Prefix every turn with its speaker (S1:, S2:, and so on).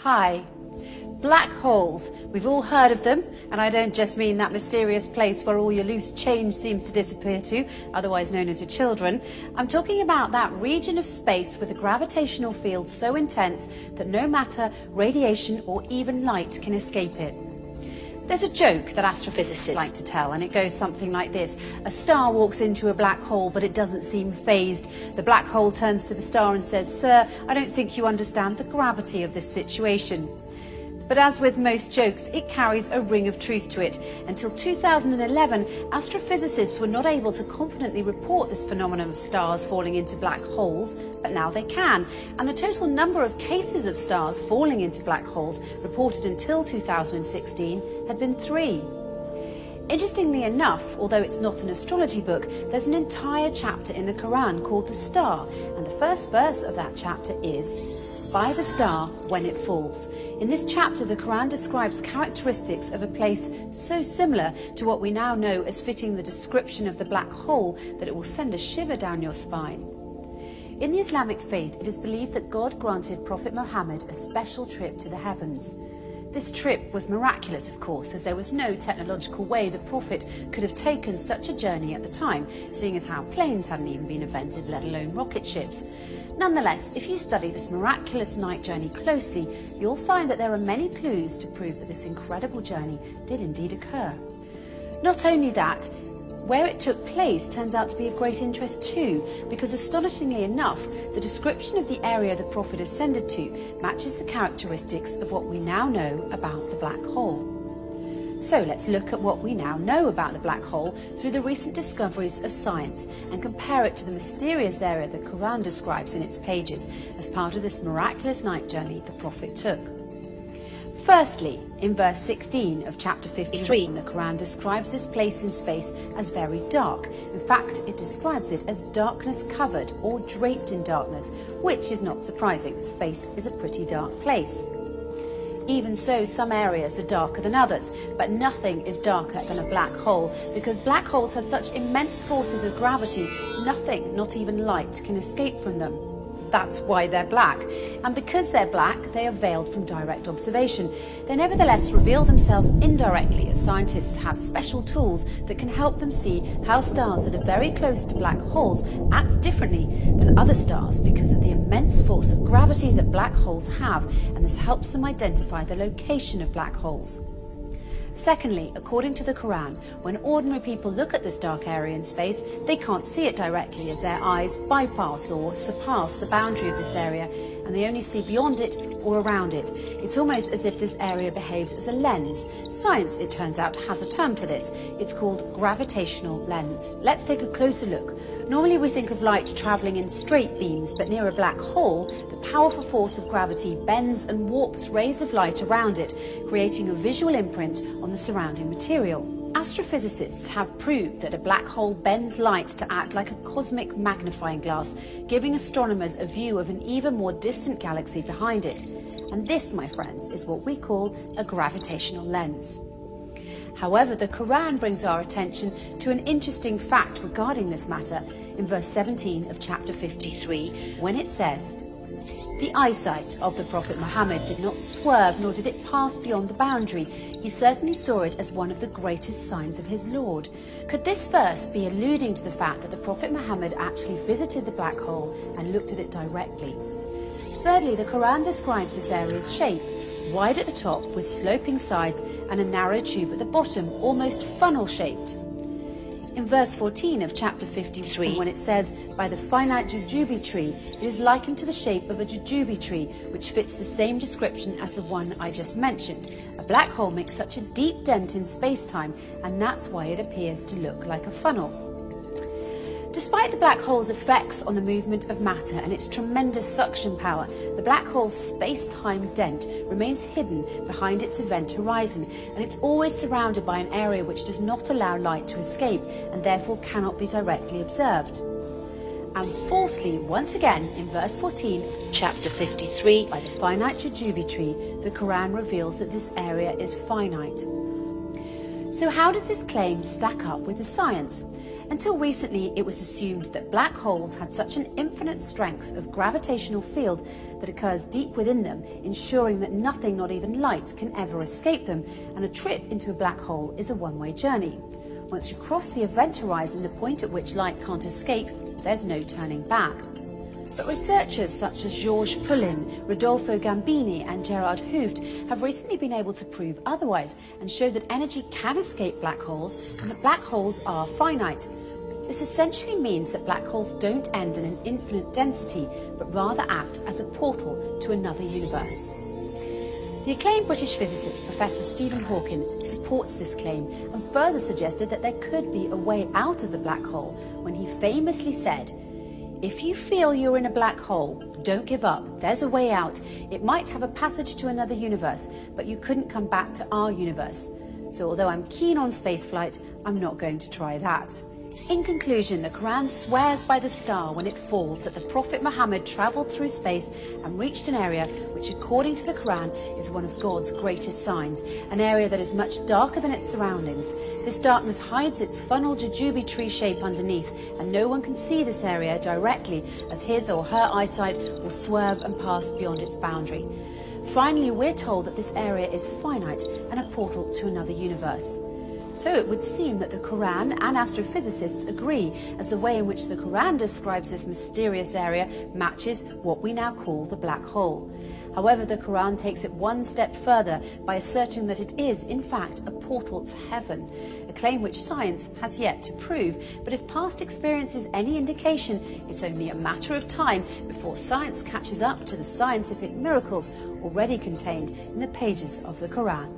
S1: Hi. Black holes. We've all heard of them, and I don't just mean that mysterious place where all your loose change seems to disappear to, otherwise known as your children. I'm talking about that region of space with a gravitational field so intense that no matter, radiation or even light can escape it. There's a joke that astrophysicists like to tell, and it goes something like this. A star walks into a black hole, but it doesn't seem phased. The black hole turns to the star and says, "Sir, I don't think you understand the gravity of this situation." But as with most jokes, it carries a ring of truth to it. Until 2011, astrophysicists were not able to confidently report this phenomenon of stars falling into black holes, but now they can. And the total number of cases of stars falling into black holes reported until 2016 had been 3. Interestingly enough, although it's not an astrology book, there's an entire chapter in the Quran called The Star, and the first verse of that chapter is, "By the star when it falls." In this chapter, the Quran describes characteristics of a place so similar to what we now know as fitting the description of the black hole that it will send a shiver down your spine. In the Islamic faith, it is believed that God granted Prophet Muhammad a special trip to the heavens. This trip was miraculous, of course, as there was no technological way the Prophet could have taken such a journey at the time, seeing as how planes hadn't even been invented, let alone rocket ships. Nonetheless, if you study this miraculous night journey closely, you'll find that there are many clues to prove that this incredible journey did indeed occur. Not only that, where it took place turns out to be of great interest too, because astonishingly enough, the description of the area the Prophet ascended to matches the characteristics of what we now know about the black hole. So let's look at what we now know about the black hole through the recent discoveries of science and compare it to the mysterious area the Quran describes in its pages as part of this miraculous night journey the Prophet took. Firstly, in verse 16 of chapter 53, the Quran describes this place in space as very dark. In fact, it describes it as darkness covered or draped in darkness, which is not surprising. Space is a pretty dark place. Even so, some areas are darker than others, but nothing is darker than a black hole, because black holes have such immense forces of gravity, nothing, not even light, can escape from them. That's why they're black. And because they're black, they are veiled from direct observation. They nevertheless reveal themselves indirectly, as scientists have special tools that can help them see how stars that are very close to black holes act differently than other stars because of the immense force of gravity that black holes have, and this helps them identify the location of black holes. Secondly, according to the Quran, when ordinary people look at this dark area in space, they can't see it directly as their eyes bypass or surpass the boundary of this area, and they only see beyond it or around it. It's almost as if this area behaves as a lens. Science, it turns out, has a term for this. It's called gravitational lens. Let's take a closer look. Normally we think of light travelling in straight beams, but near a black hole, the powerful force of gravity bends and warps rays of light around it, creating a visual imprint on the surrounding material. Astrophysicists have proved that a black hole bends light to act like a cosmic magnifying glass, giving astronomers a view of an even more distant galaxy behind it. And this, my friends, is what we call a gravitational lens. However, the Quran brings our attention to an interesting fact regarding this matter in verse 17 of chapter 53, when it says, "The eyesight of the Prophet Muhammad did not swerve, nor did it pass beyond the boundary. He certainly saw it as one of the greatest signs of his Lord." Could this verse be alluding to the fact that the Prophet Muhammad actually visited the black hole and looked at it directly? Thirdly, the Quran describes this area's shape, wide at the top with sloping sides and a narrow tube at the bottom, almost funnel-shaped. In verse 14 of chapter 53, when it says, "By the finite jujube tree," it is likened to the shape of a jujube tree, which fits the same description as the one I just mentioned. A black hole makes such a deep dent in space-time, and that's why it appears to look like a funnel. Despite the black hole's effects on the movement of matter and its tremendous suction power, the black hole's space-time dent remains hidden behind its event horizon, and it's always surrounded by an area which does not allow light to escape and therefore cannot be directly observed. And fourthly, once again, in verse 14, chapter 53, "By the finite jujube tree," the Quran reveals that this area is finite. So how does this claim stack up with the science? Until recently, it was assumed that black holes had such an infinite strength of gravitational field that occurs deep within them, ensuring that nothing, not even light, can ever escape them, and a trip into a black hole is a one-way journey. Once you cross the event horizon, the point at which light can't escape, there's no turning back. But researchers such as Georges Poulin, Rodolfo Gambini and Gerard Hooft have recently been able to prove otherwise and show that energy can escape black holes and that black holes are finite. This essentially means that black holes don't end in an infinite density, but rather act as a portal to another universe. The acclaimed British physicist Professor Stephen Hawking supports this claim and further suggested that there could be a way out of the black hole when he famously said, "If you feel you're in a black hole, don't give up. There's a way out. It might have a passage to another universe, but you couldn't come back to our universe. So although I'm keen on spaceflight, I'm not going to try that." In conclusion, the Quran swears by the star when it falls that the Prophet Muhammad travelled through space and reached an area which, according to the Quran, is one of God's greatest signs, an area that is much darker than its surroundings. This darkness hides its funnel jujube tree shape underneath, and no one can see this area directly as his or her eyesight will swerve and pass beyond its boundary. Finally, we're told that this area is finite and a portal to another universe. So it would seem that the Quran and astrophysicists agree, as the way in which the Quran describes this mysterious area matches what we now call the black hole. However, the Quran takes it one step further by asserting that it is, in fact, a portal to heaven, a claim which science has yet to prove. But if past experience is any indication, it's only a matter of time before science catches up to the scientific miracles already contained in the pages of the Quran.